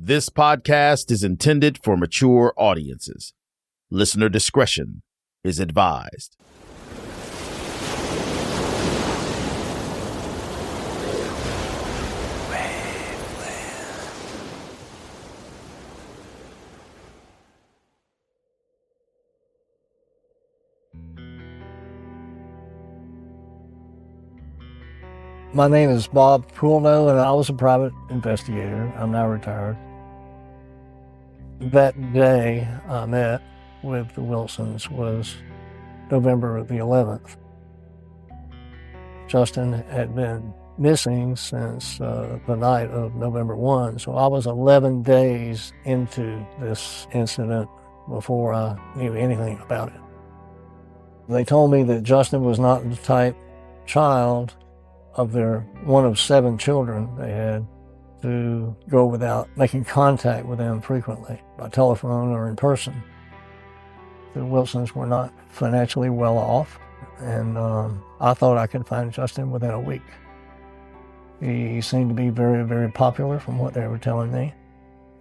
This podcast is intended for mature audiences. Listener discretion is advised. My name is Bob Poulneau, and I was a private investigator. I'm now retired. That day I met with the Wilsons was November the 11th. Justin had been missing since the night of November 1, so I was 11 days into this incident before I knew anything about it. They told me that Justin was not the type child of their one of 7 children they had to go without making contact with them frequently by telephone or in person. The Wilsons were not financially well off, and I thought I could find Justin within a week. He seemed to be very, very popular from what they were telling me.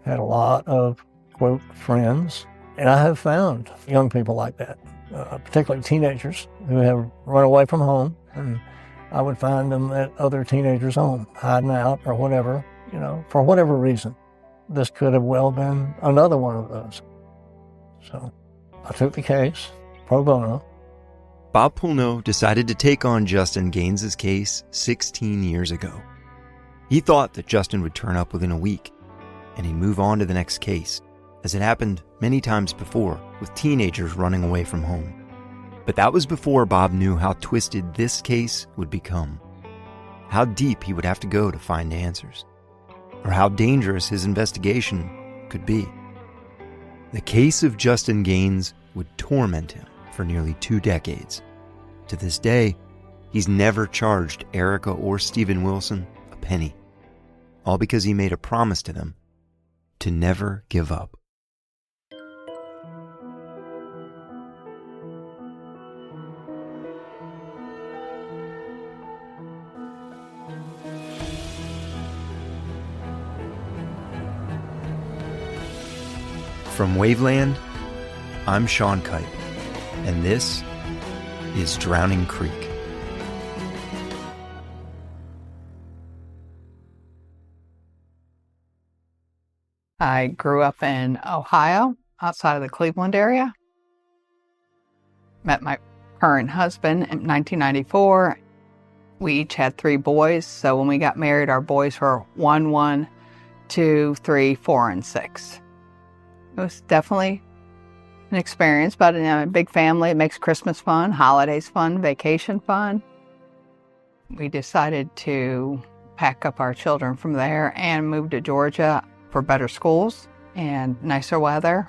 Had a lot of, quote, friends. And I have found young people like that, particularly teenagers who have run away from home, and I would find them at other teenagers' home, hiding out or whatever, for whatever reason. This could have well been another one of those. So I took the case, pro bono. Bob Poulneau decided to take on Justin Gaines' case 16 years ago. He thought that Justin would turn up within a week, and he'd move on to the next case, as it happened many times before with teenagers running away from home. But that was before Bob knew how twisted this case would become, how deep he would have to go to find answers, or how dangerous his investigation could be. The case of Justin Gaines would torment him for nearly 2 decades. To this day, he's never charged Erica or Steven Wilson a penny, all because he made a promise to them to never give up. From Waveland, I'm Sean Kipe, and this is Drowning Creek. I grew up in Ohio, outside of the Cleveland area. Met my current husband in 1994. We each had 3 boys, so when we got married, our boys were 1, 2, 3, 4, and 6. It was definitely an experience, but a big family. It makes Christmas fun, holidays fun, vacation fun. We decided to pack up our children from there and move to Georgia for better schools and nicer weather,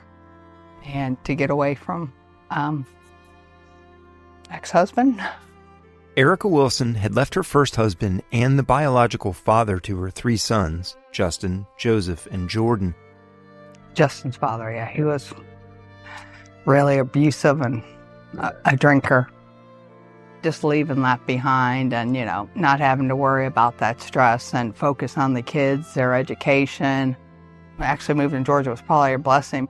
and to get away from ex-husband. Erica Wilson had left her first husband and the biological father to her 3 sons, Justin, Joseph, and Jordan. Justin's father, yeah, he was really abusive and a drinker. Just leaving that behind and, not having to worry about that stress and focus on the kids, their education. Actually moving to Georgia was probably a blessing.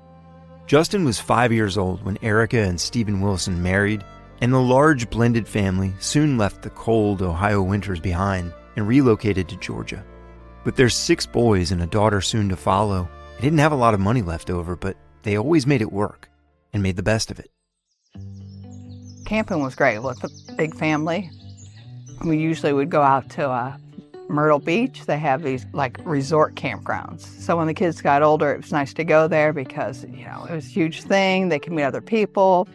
Justin was 5 years old when Erica and Steven Wilson married, and the large blended family soon left the cold Ohio winters behind and relocated to Georgia. With their 6 boys and a daughter soon to follow, they didn't have a lot of money left over, but they always made it work and made the best of it. Camping was great with a big family. We usually would go out to Myrtle Beach. They have these resort campgrounds. So when the kids got older, it was nice to go there because, it was a huge thing. They could meet other people.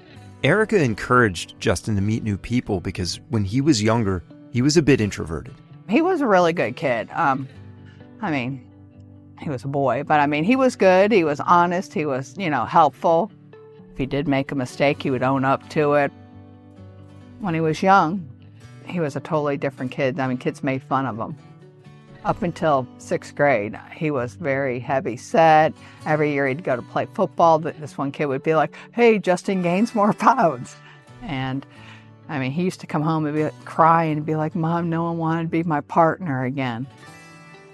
Erica encouraged Justin to meet new people because when he was younger, he was a bit introverted. He was a really good kid. He was a boy, but he was good. He was honest. He was, helpful. If he did make a mistake, he would own up to it. When he was young, he was a totally different kid. Kids made fun of him. Up until 6th grade, he was very heavy set. Every year he'd go to play football. This one kid would be like, "Hey, Justin gains more pounds." And he used to come home and be crying and be like, "Mom, no one wanted to be my partner again."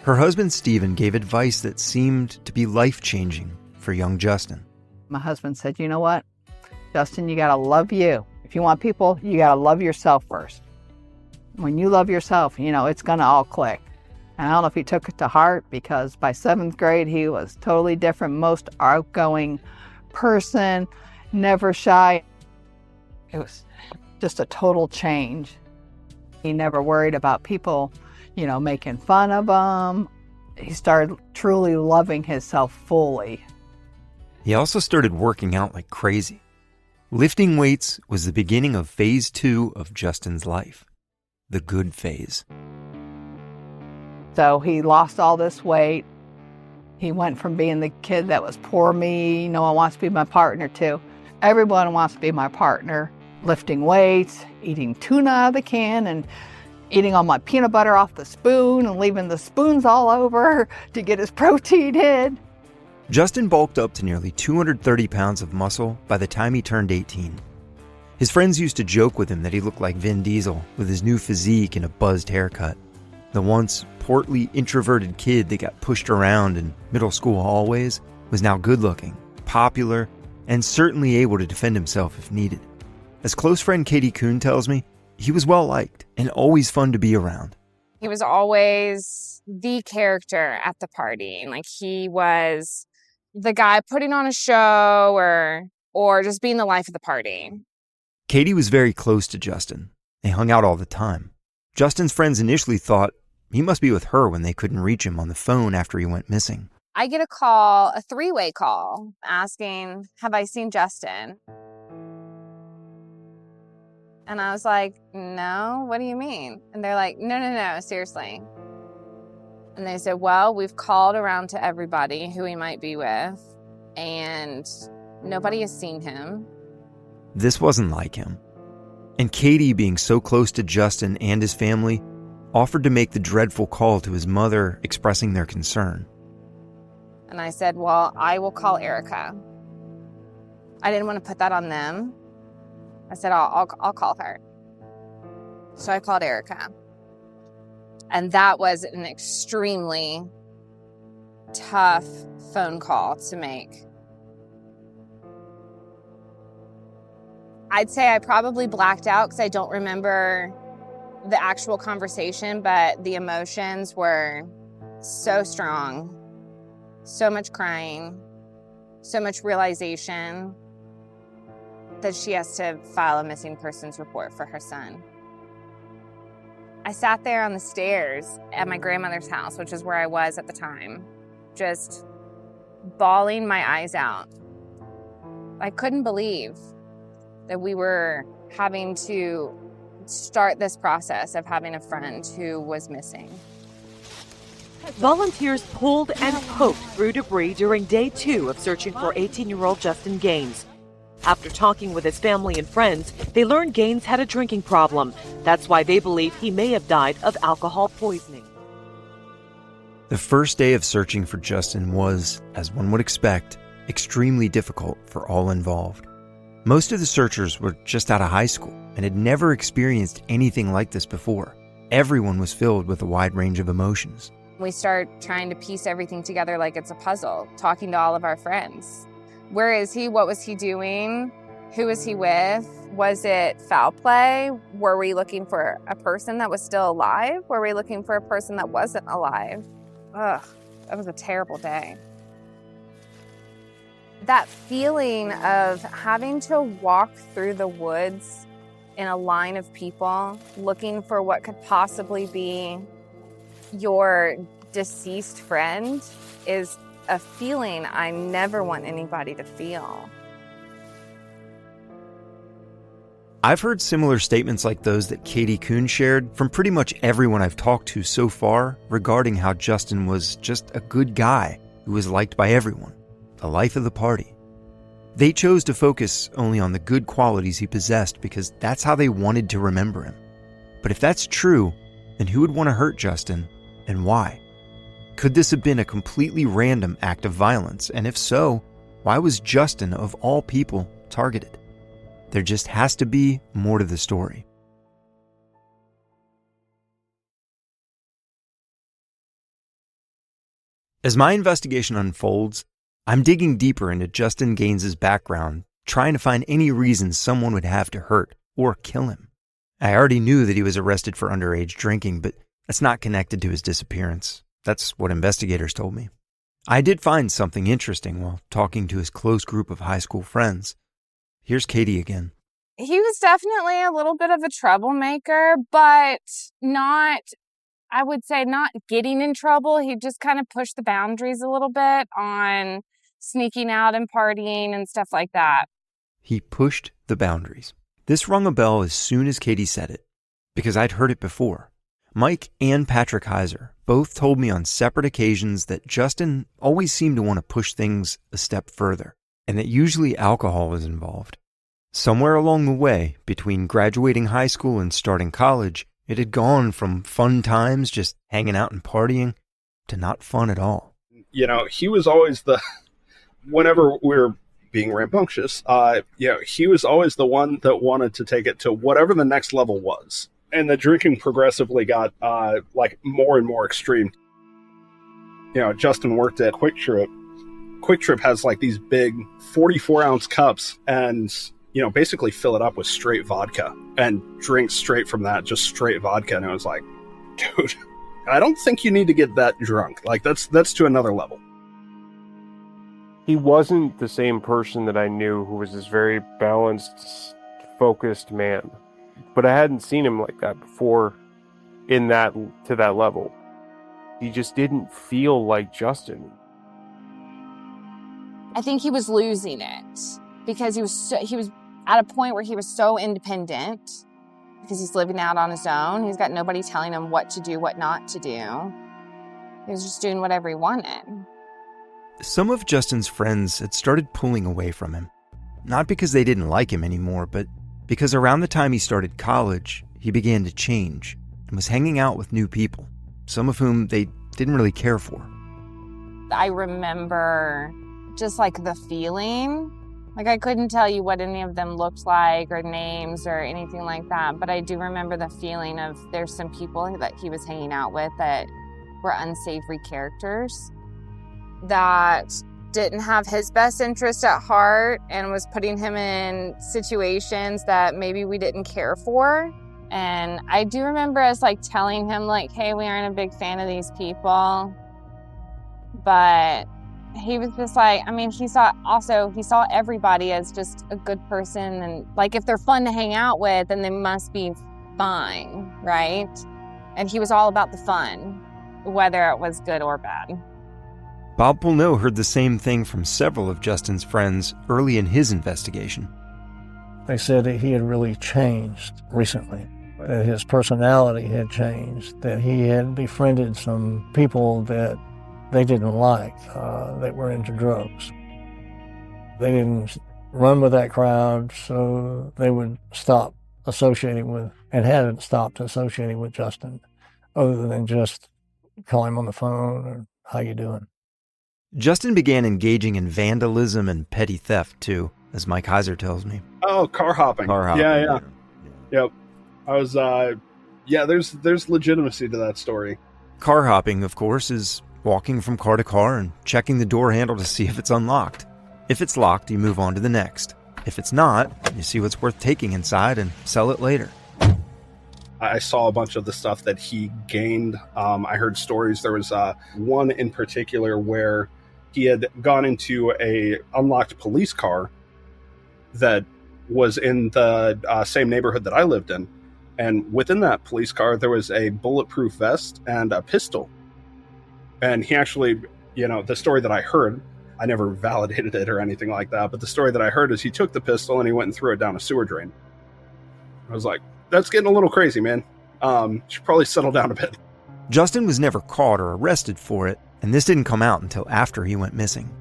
Her husband, Stephen, gave advice that seemed to be life-changing for young Justin. My husband said, you know what, Justin, you got to love you. If you want people, you got to love yourself first. When you love yourself, it's going to all click. And I don't know if he took it to heart, because by 7th grade, he was totally different, most outgoing person, never shy. It was just a total change. He never worried about people, making fun of him. He started truly loving himself fully. He also started working out like crazy. Lifting weights was the beginning of phase 2 of Justin's life, the good phase. So he lost all this weight. He went from being the kid that was poor me, no one wants to be my partner, to everyone wants to be my partner. Lifting weights, eating tuna out of the can, and eating all my peanut butter off the spoon and leaving the spoons all over to get his protein in. Justin bulked up to nearly 230 pounds of muscle by the time he turned 18. His friends used to joke with him that he looked like Vin Diesel with his new physique and a buzzed haircut. The once portly, introverted kid that got pushed around in middle school hallways was now good-looking, popular, and certainly able to defend himself if needed. As close friend Katie Kuhn tells me, he was well-liked and always fun to be around. He was always the character at the party. Like, he was the guy putting on a show or just being the life of the party. Katie was very close to Justin. They hung out all the time. Justin's friends initially thought he must be with her when they couldn't reach him on the phone after he went missing. I get a call, a 3-way call, asking, have I seen Justin? And I was like, no, what do you mean? And they're like, no, seriously. And they said, well, we've called around to everybody who he might be with, and nobody has seen him. This wasn't like him. And Katie, being so close to Justin and his family, offered to make the dreadful call to his mother, expressing their concern. And I said, well, I will call Erica. I didn't want to put that on them. I said, I'll call her. So I called Erica. And that was an extremely tough phone call to make. I'd say I probably blacked out because I don't remember the actual conversation, but the emotions were so strong, so much crying, so much realization that she has to file a missing persons report for her son. I sat there on the stairs at my grandmother's house, which is where I was at the time, just bawling my eyes out. I couldn't believe that we were having to start this process of having a friend who was missing. Volunteers pulled and poked through debris during day 2 of searching for 18-year-old Justin Gaines. After talking with his family and friends, they learned Gaines had a drinking problem. That's why they believe he may have died of alcohol poisoning. The first day of searching for Justin was, as one would expect, extremely difficult for all involved. Most of the searchers were just out of high school and had never experienced anything like this before. Everyone was filled with a wide range of emotions. We start trying to piece everything together like it's a puzzle, talking to all of our friends. Where is he? What was he doing? Who was he with? Was it foul play? Were we looking for a person that was still alive? Were we looking for a person that wasn't alive? Ugh, that was a terrible day. That feeling of having to walk through the woods in a line of people looking for what could possibly be your deceased friend is a feeling I never want anybody to feel. I've heard similar statements like those that Katie Kuhn shared from pretty much everyone I've talked to so far regarding how Justin was just a good guy who was liked by everyone, the life of the party. They chose to focus only on the good qualities he possessed because that's how they wanted to remember him. But if that's true, then who would want to hurt Justin and why? Could this have been a completely random act of violence? And if so, why was Justin, of all people, targeted? There just has to be more to the story. As my investigation unfolds, I'm digging deeper into Justin Gaines' background, trying to find any reason someone would have to hurt or kill him. I already knew that he was arrested for underage drinking, but that's not connected to his disappearance. That's what investigators told me. I did find something interesting while talking to his close group of high school friends. Here's Katie again. He was definitely a little bit of a troublemaker, but not, I would say, not getting in trouble. He just kind of pushed the boundaries a little bit on sneaking out and partying and stuff like that. He pushed the boundaries. This rung a bell as soon as Katie said it, because I'd heard it before. Mike and Patrick Heiser both told me on separate occasions that Justin always seemed to want to push things a step further, and that usually alcohol was involved. Somewhere along the way, between graduating high school and starting college, it had gone from fun times just hanging out and partying to not fun at all. You know, he was always whenever we were being rambunctious, he was always the one that wanted to take it to whatever the next level was. And the drinking progressively got more and more extreme. You know, Justin worked at Quick Trip. Quick Trip has like these big 44-ounce cups and, you know, basically fill it up with straight vodka and drink straight from that, just straight vodka. And I was like, dude, I don't think you need to get that drunk. Like, that's to another level. He wasn't the same person that I knew who was this very balanced, focused man. But I hadn't seen him like that before to that level. He just didn't feel like Justin. I think he was losing it because he was at a point where he was so independent because he's living out on his own. He's got nobody telling him what to do, what not to do. He was just doing whatever he wanted. Some of Justin's friends had started pulling away from him. Not because they didn't like him anymore, but because around the time he started college, he began to change and was hanging out with new people, some of whom they didn't really care for. I remember just like the feeling. Like I couldn't tell you what any of them looked like or names or anything like that, but I do remember the feeling of there's some people that he was hanging out with that were unsavory characters that didn't have his best interest at heart and was putting him in situations that maybe we didn't care for. And I do remember us like telling him like, hey, we aren't a big fan of these people. But he was just like, I mean, he saw everybody as just a good person. And like, if they're fun to hang out with, then they must be fine, right? And he was all about the fun, whether it was good or bad. Bob Pulneau heard the same thing from several of Justin's friends early in his investigation. They said that he had really changed recently, that his personality had changed, that he had befriended some people that they didn't like, that were into drugs. They didn't run with that crowd, so they would stop associating with, and hadn't stopped associating with Justin, other than just call him on the phone or how you doing. Justin began engaging in vandalism and petty theft, too, as Mike Heiser tells me. Oh, car hopping. Yeah. Yep. I was, there's legitimacy to that story. Car hopping, of course, is walking from car to car and checking the door handle to see if it's unlocked. If it's locked, you move on to the next. If it's not, you see what's worth taking inside and sell it later. I saw a bunch of the stuff that he gained. I heard stories. There was one in particular where he had gone into a unlocked police car that was in the same neighborhood that I lived in. And within that police car, there was a bulletproof vest and a pistol. And he actually, the story that I heard, I never validated it or anything like that, but the story that I heard is he took the pistol and he went and threw it down a sewer drain. I was like, that's getting a little crazy, man. Should probably settle down a bit. Justin was never caught or arrested for it, and this didn't come out until after he went missing.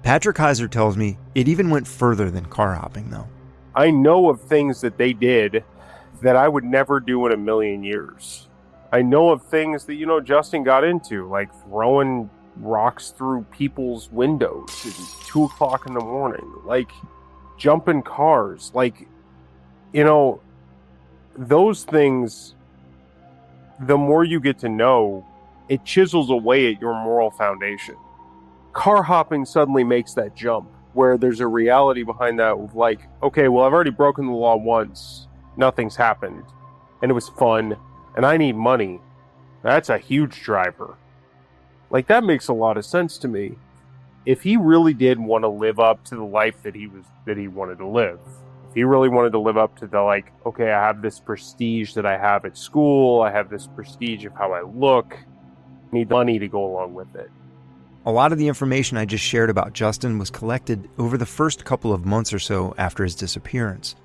Patrick Heiser tells me it even went further than car hopping, though. I know of things that they did that I would never do in a million years. I know of things that, Justin got into, like throwing rocks through people's windows at 2 o'clock in the morning, like jumping cars, those things, the more you get to know it chisels away at your moral foundation. Car hopping suddenly makes that jump, where there's a reality behind that of like, okay, well, I've already broken the law once, nothing's happened, and it was fun, and I need money. That's a huge driver. Like, that makes a lot of sense to me. If he really did want to live up to the life that he wanted to live, if he really wanted to live up to the, like, okay, I have this prestige that I have at school, I have this prestige of how I look, I need money to go along with it. A lot of the information I just shared about Justin was collected over the first couple of months or so after his disappearance.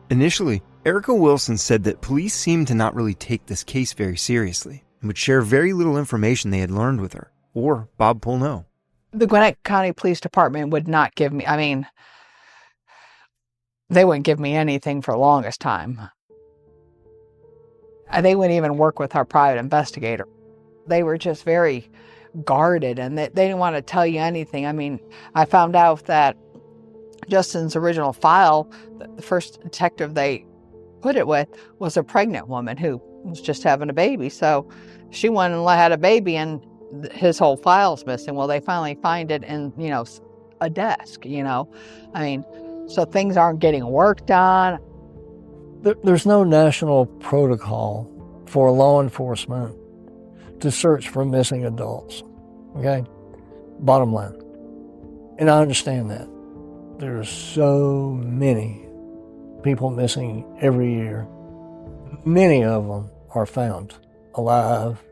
Initially, Erica Wilson said that police seemed to not really take this case very seriously and would share very little information they had learned with her, or Bob Pulneau. The Gwinnett County Police Department would not give me, they wouldn't give me anything for the longest time. They wouldn't even work with our private investigator. They were just very guarded, and they didn't want to tell you anything. I found out that Justin's original file, the first detective they put it with, was a pregnant woman who was just having a baby. So she went and had a baby, and his whole file's missing. Well, they finally find it in, a desk, so things aren't getting worked on. There's no national protocol for law enforcement to search for missing adults, okay? Bottom line. And I understand that. There's so many people missing every year. Many of them are found alive.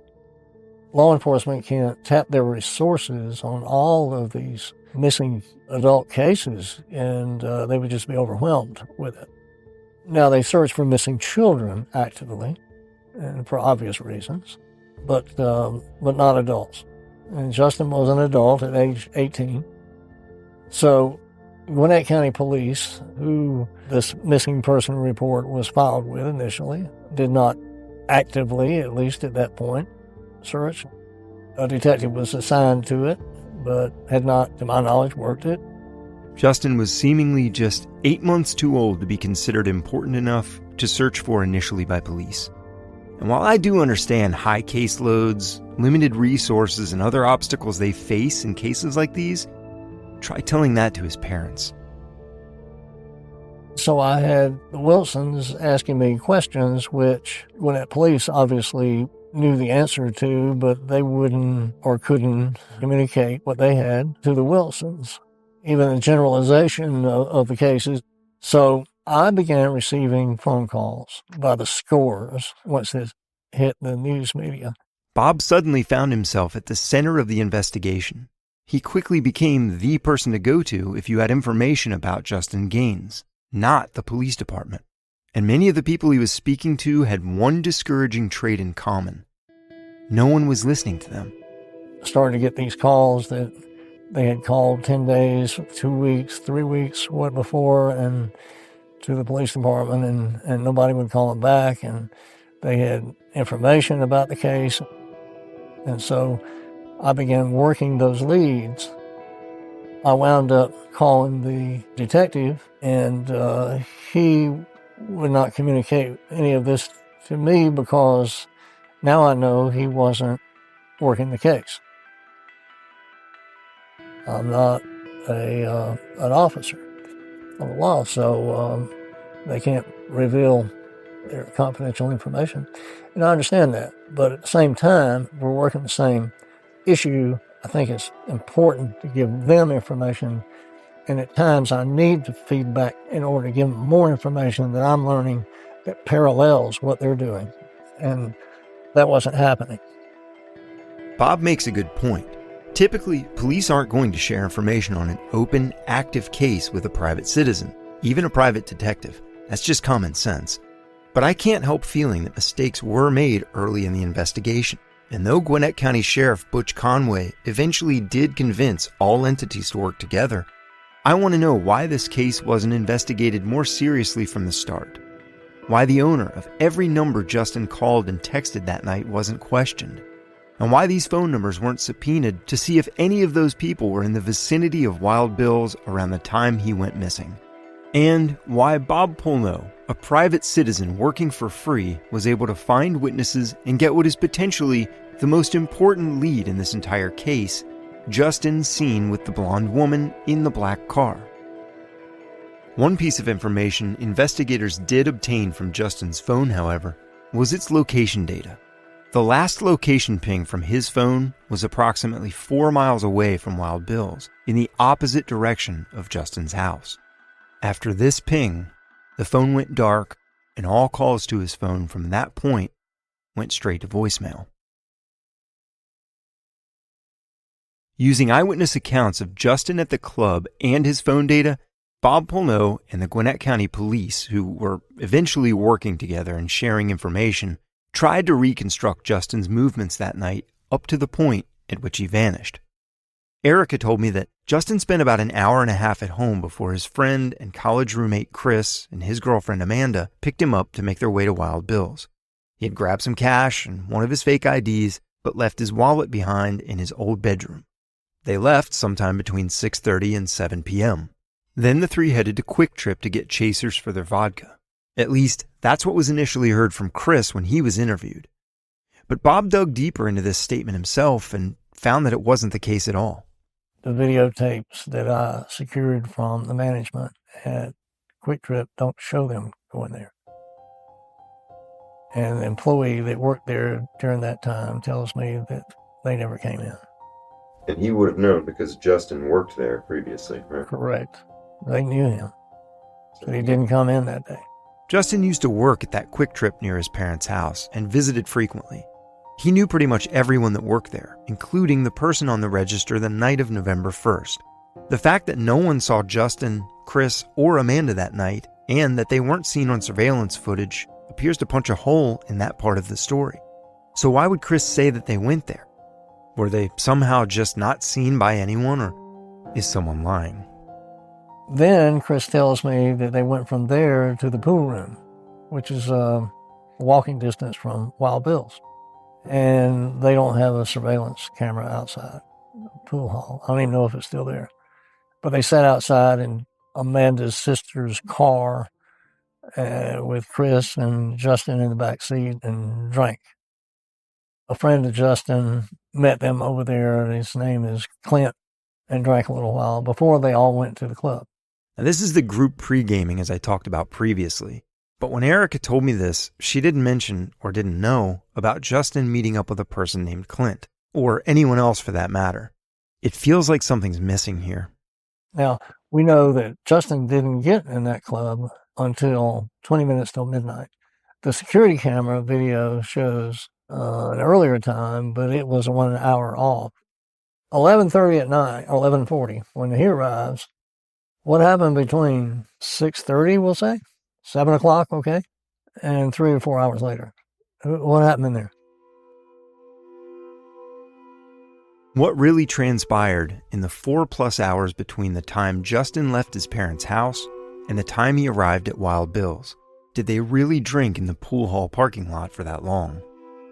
Law enforcement can't tap their resources on all of these missing adult cases, and they would just be overwhelmed with it. Now, they search for missing children actively, and for obvious reasons, but not adults. And Justin was an adult at age 18. So Gwinnett County Police, who this missing person report was filed with initially, did not actively, at least at that point, search. A detective was assigned to it, but had not, to my knowledge, worked it. Justin was seemingly just 8 months too old to be considered important enough to search for initially by police. And while I do understand high caseloads, limited resources, and other obstacles they face in cases like these, try telling that to his parents. So I had the Wilsons asking me questions, which Gwinnett Police obviously knew the answer to, but they wouldn't or couldn't communicate what they had to the Wilsons, even a generalization of the cases. So I began receiving phone calls by the scores once this hit the news media. Bob suddenly found himself at the center of the investigation. He quickly became the person to go to if you had information about Justin Gaines, not the police department. And many of the people he was speaking to had one discouraging trait in common. No one was listening to them. I started to get these calls that they had called 10 days, 2 weeks, 3 weeks, what before, and to the police department, and nobody would call them back, and they had information about the case. And so I began working those leads. I wound up calling the detective, and he would not communicate any of this to me because now I know he wasn't working the case. I'm not an officer of the law, so they can't reveal their confidential information. And I understand that. But at the same time, we're working the same issue. I think it's important to give them information. And at times I need to feedback in order to give them more information that I'm learning that parallels what they're doing. And that wasn't happening. Bob makes a good point. Typically, police aren't going to share information on an open, active case with a private citizen, even a private detective. That's just common sense. But I can't help feeling that mistakes were made early in the investigation. And though Gwinnett County Sheriff Butch Conway eventually did convince all entities to work together, I want to know why this case wasn't investigated more seriously from the start. Why the owner of every number Justin called and texted that night wasn't questioned. And why these phone numbers weren't subpoenaed to see if any of those people were in the vicinity of Wild Bill's around the time he went missing. And why Bob Pulneau, a private citizen working for free, was able to find witnesses and get what is potentially the most important lead in this entire case, Justin's scene with the blonde woman in the black car. One piece of information investigators did obtain from Justin's phone, however, was its location data. The last location ping from his phone was approximately 4 miles away from Wild Bill's, in the opposite direction of Justin's house. After this ping, the phone went dark, and all calls to his phone from that point went straight to voicemail. Using eyewitness accounts of Justin at the club and his phone data, Bob Polneau and the Gwinnett County Police, who were eventually working together and sharing information, tried to reconstruct Justin's movements that night up to the point at which he vanished. Erica told me that Justin spent about an hour and a half at home before his friend and college roommate Chris and his girlfriend Amanda picked him up to make their way to Wild Bill's. He had grabbed some cash and one of his fake IDs, but left his wallet behind in his old bedroom. They left sometime between 6:30 and 7 p.m. Then the three headed to Quick Trip to get chasers for their vodka. At least, that's what was initially heard from Chris when he was interviewed. But Bob dug deeper into this statement himself and found that it wasn't the case at all. The videotapes that I secured from the management at Quick Trip don't show them going there. And the employee that worked there during that time tells me that they never came in. And he would have known because Justin worked there previously, right? Correct. They knew him, but he didn't come in that day. Justin used to work at that Quick Trip near his parents' house and visited frequently. He knew pretty much everyone that worked there, including the person on the register the night of November 1st. The fact that no one saw Justin, Chris, or Amanda that night, and that they weren't seen on surveillance footage, appears to punch a hole in that part of the story. So why would Chris say that they went there? Were they somehow just not seen by anyone, or is someone lying? Then Chris tells me that they went from there to the pool room, which is a walking distance from Wild Bill's. And they don't have a surveillance camera outside the pool hall. I don't even know if it's still there. But they sat outside in Amanda's sister's car with Chris and Justin in the back seat and drank. A friend of Justin met them over there, and his name is Clint, and drank a little while before they all went to the club. Now, this is the group pre-gaming as I talked about previously. But when Erica told me this, she didn't mention or didn't know about Justin meeting up with a person named Clint, or anyone else for that matter. It feels like something's missing here. Now, we know that Justin didn't get in that club until 20 minutes till midnight. The security camera video shows an earlier time, but it was 1 hour off. 11:30 at night, or 11:40, when he arrives. What happened between 6:30, we'll say, 7 o'clock, okay, and 3 or 4 hours later? What happened in there? What really transpired in the 4+ hours between the time Justin left his parents' house and the time he arrived at Wild Bill's? Did they really drink in the pool hall parking lot for that long?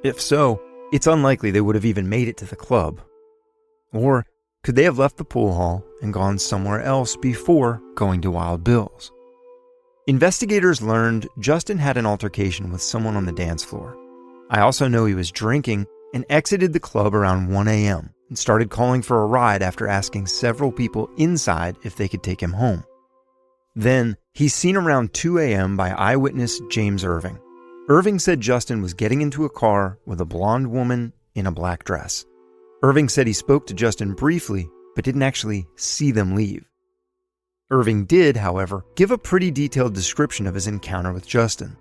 If so, it's unlikely they would have even made it to the club. Or could they have left the pool hall and gone somewhere else before going to Wild Bill's? Investigators learned Justin had an altercation with someone on the dance floor. I also know he was drinking and exited the club around 1 a.m. and started calling for a ride after asking several people inside if they could take him home. Then, he's seen around 2 a.m. by eyewitness James Irving. Irving said Justin was getting into a car with a blonde woman in a black dress. Irving said he spoke to Justin briefly, but didn't actually see them leave. Irving did, however, give a pretty detailed description of his encounter with Justin.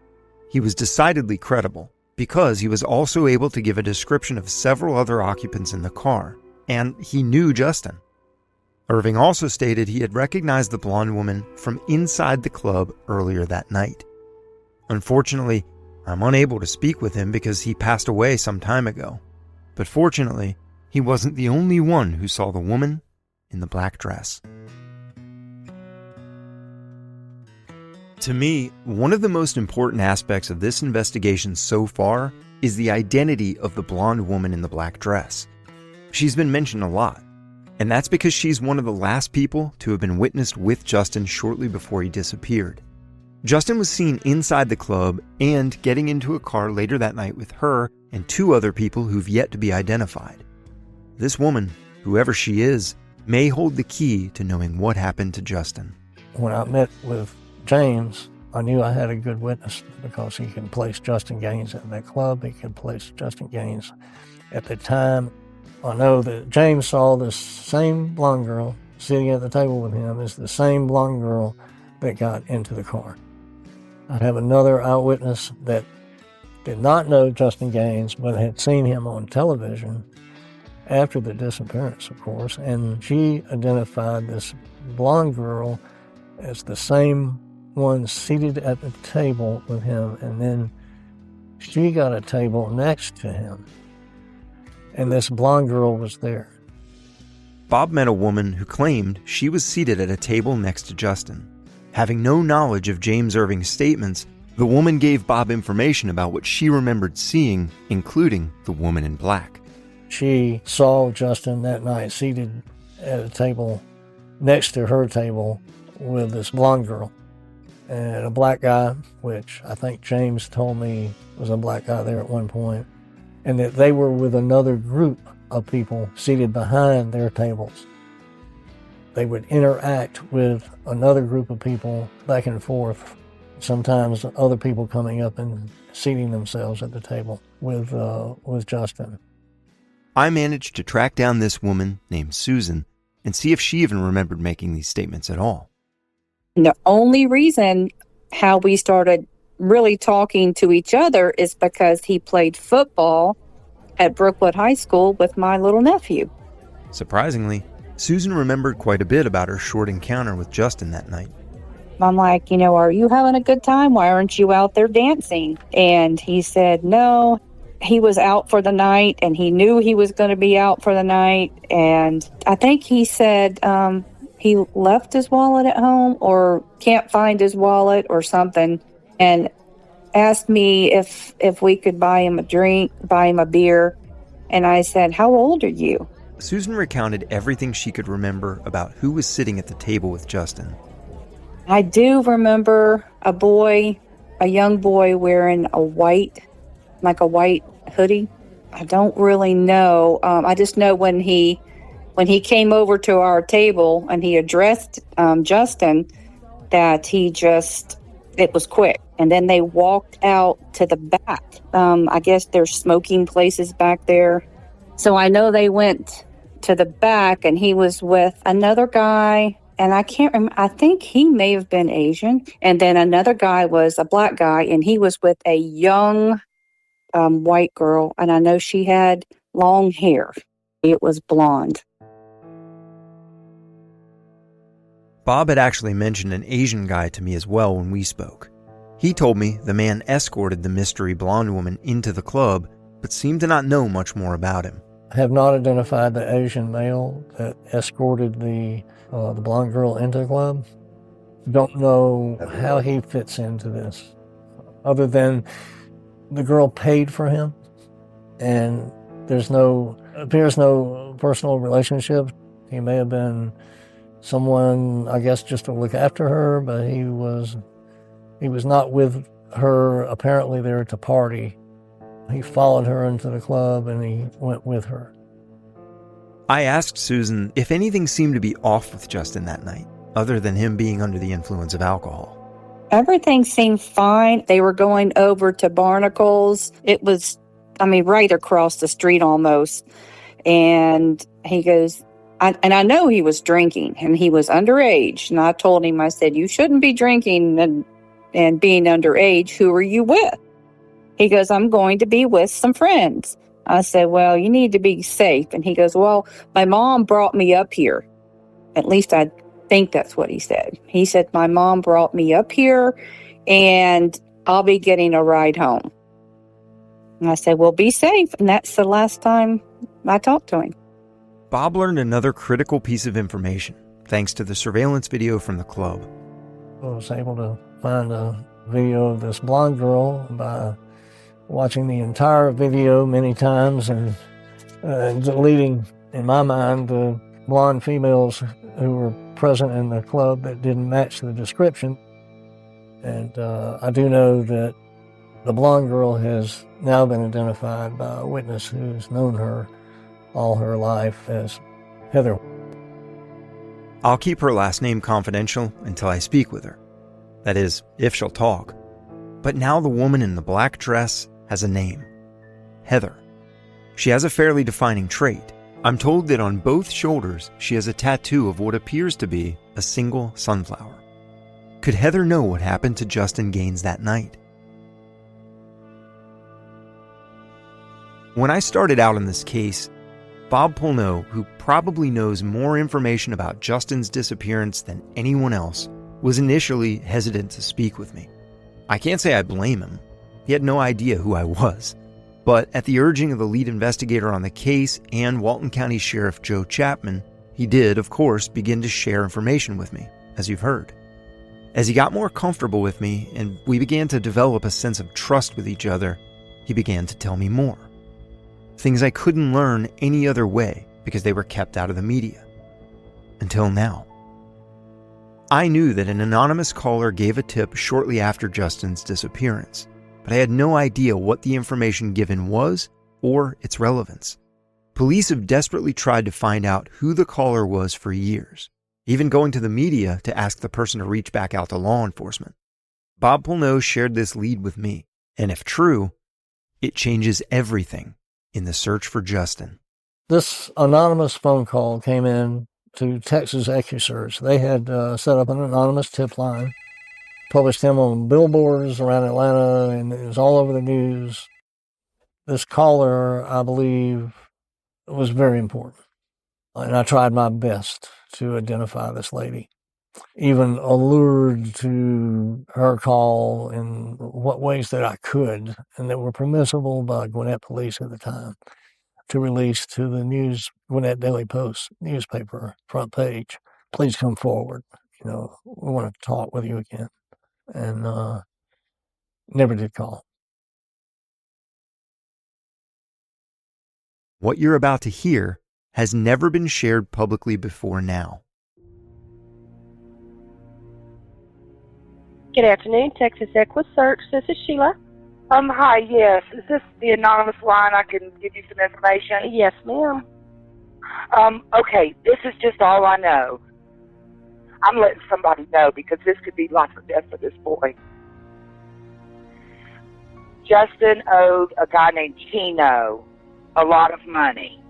He was decidedly credible, because he was also able to give a description of several other occupants in the car, and he knew Justin. Irving also stated he had recognized the blonde woman from inside the club earlier that night. Unfortunately, I'm unable to speak with him because he passed away some time ago. But fortunately, he wasn't the only one who saw the woman in the black dress. To me, one of the most important aspects of this investigation so far is the identity of the blonde woman in the black dress. She's been mentioned a lot, and that's because she's one of the last people to have been witnessed with Justin shortly before he disappeared. Justin was seen inside the club and getting into a car later that night with her and 2 other people who've yet to be identified. This woman, whoever she is, may hold the key to knowing what happened to Justin. When I met with James, I knew I had a good witness because he could place Justin Gaines at that club. He could place Justin Gaines at the time. I know that James saw this same blonde girl sitting at the table with him as the same blonde girl that got into the car. I have another eyewitness that did not know Justin Gaines, but had seen him on television after the disappearance, of course, and she identified this blonde girl as the same one seated at the table with him, and then she got a table next to him, and this blonde girl was there. Bob met a woman who claimed she was seated at a table next to Justin. Having no knowledge of James Irving's statements, the woman gave Bob information about what she remembered seeing, including the woman in black. She saw Justin that night seated at a table next to her table with this blonde girl and a black guy, which I think James told me was a black guy there at one point, and that they were with another group of people seated behind their tables. They would interact with another group of people back and forth, sometimes other people coming up and seating themselves at the table with Justin. I managed to track down this woman named Susan and see if she even remembered making these statements at all. The only reason how we started really talking to each other is because he played football at Brookwood High School with my little nephew. Surprisingly, Susan remembered quite a bit about her short encounter with Justin that night. I'm like, are you having a good time? Why aren't you out there dancing? And he said, no, he was out for the night and he knew he was going to be out for the night. And I think he said he left his wallet at home or can't find his wallet or something, and asked me if we could buy him a drink, buy him a beer. And I said, how old are you? Susan recounted everything she could remember about who was sitting at the table with Justin. I do remember a young boy wearing a white hoodie. I don't really know. I just know when he came over to our table and he addressed Justin, that it was quick. And then they walked out to the back. I guess there's smoking places back there. So I know they went to the back and he was with another guy. And I can't remember, I think he may have been Asian. And then another guy was a black guy and he was with a young white girl. And I know she had long hair. It was blonde. Bob had actually mentioned an Asian guy to me as well when we spoke. He told me the man escorted the mystery blonde woman into the club, but seemed to not know much more about him. I have not identified the Asian male that escorted the blonde girl into the club. Don't know how he fits into this, other than the girl paid for him, and appears no personal relationship. He may have been someone, I guess, just to look after her, but he was not with her apparently there to party. He followed her into the club and he went with her. I asked Susan if anything seemed to be off with Justin that night, other than him being under the influence of alcohol. Everything seemed fine. They were going over to Barnacles. It was, right across the street almost. And he goes, I know he was drinking and he was underage. And I told him, I said, you shouldn't be drinking and being underage. Who are you with? He goes, I'm going to be with some friends. I said, well, you need to be safe. And he goes, well, my mom brought me up here. At least I think that's what he said. He said, my mom brought me up here and I'll be getting a ride home. And I said, well, be safe. And that's the last time I talked to him. Bob learned another critical piece of information, thanks to the surveillance video from the club. I was able to find a video of this blonde girl by watching the entire video many times and deleting, in my mind, the blonde females who were present in the club that didn't match the description. And I do know that the blonde girl has now been identified by a witness who's known her all her life as Heather. I'll keep her last name confidential until I speak with her. That is, if she'll talk. But now the woman in the black dress has a name. Heather. She has a fairly defining trait. I'm told that on both shoulders she has a tattoo of what appears to be a single sunflower. Could Heather know what happened to Justin Gaines that night? When I started out in this case, Bob Pulneau, who probably knows more information about Justin's disappearance than anyone else, was initially hesitant to speak with me. I can't say I blame him. He had no idea who I was. But at the urging of the lead investigator on the case and Walton County Sheriff Joe Chapman, he did, of course, begin to share information with me, as you've heard. As he got more comfortable with me and we began to develop a sense of trust with each other, he began to tell me more. Things I couldn't learn any other way because they were kept out of the media. Until now. I knew that an anonymous caller gave a tip shortly after Justin's disappearance, but I had no idea what the information given was or its relevance. Police have desperately tried to find out who the caller was for years, even going to the media to ask the person to reach back out to law enforcement. Bob Pulneau shared this lead with me, and if true, it changes everything in the search for Justin. This anonymous phone call came in to Texas EquuSearch. They had set up an anonymous tip line, published him on billboards around Atlanta, and it was all over the news. This caller, I believe, was very important. And I tried my best to identify this lady, even allured to her call in what ways that I could and that were permissible by Gwinnett Police at the time to release to the Gwinnett Daily Post newspaper front page. Please come forward. We want to talk with you again. And never did call. What you're about to hear has never been shared publicly before now. Good afternoon, Texas EquuSearch. This is Sheila. Hi, yes. Is this the anonymous line? I can give you some information? Yes, ma'am. Okay, this is just all I know. I'm letting somebody know because this could be life or death for this boy. Justin owed a guy named Chino a lot of money.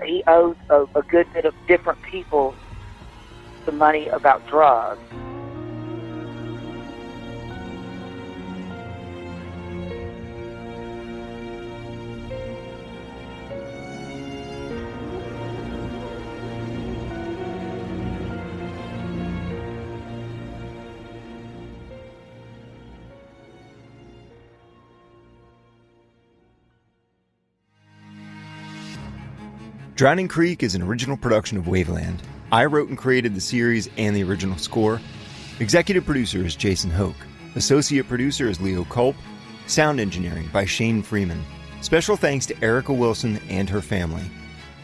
He owed a good bit of different people some money about drugs. Drowning Creek is an original production of Waveland. I wrote and created the series and the original score. Executive producer is Jason Hoke. Associate producer is Leo Culp. Sound engineering by Shane Freeman. Special thanks to Erica Wilson and her family.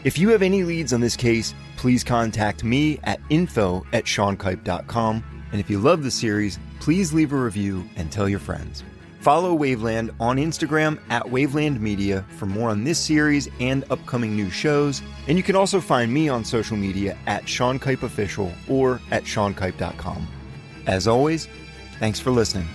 If you have any leads on this case, please contact me at info@seankipe.com. And if you love the series, please leave a review and tell your friends. Follow Waveland on Instagram at Waveland Media for more on this series and upcoming new shows. And you can also find me on social media at Sean Kipe Official or at seankipe.com. As always, thanks for listening.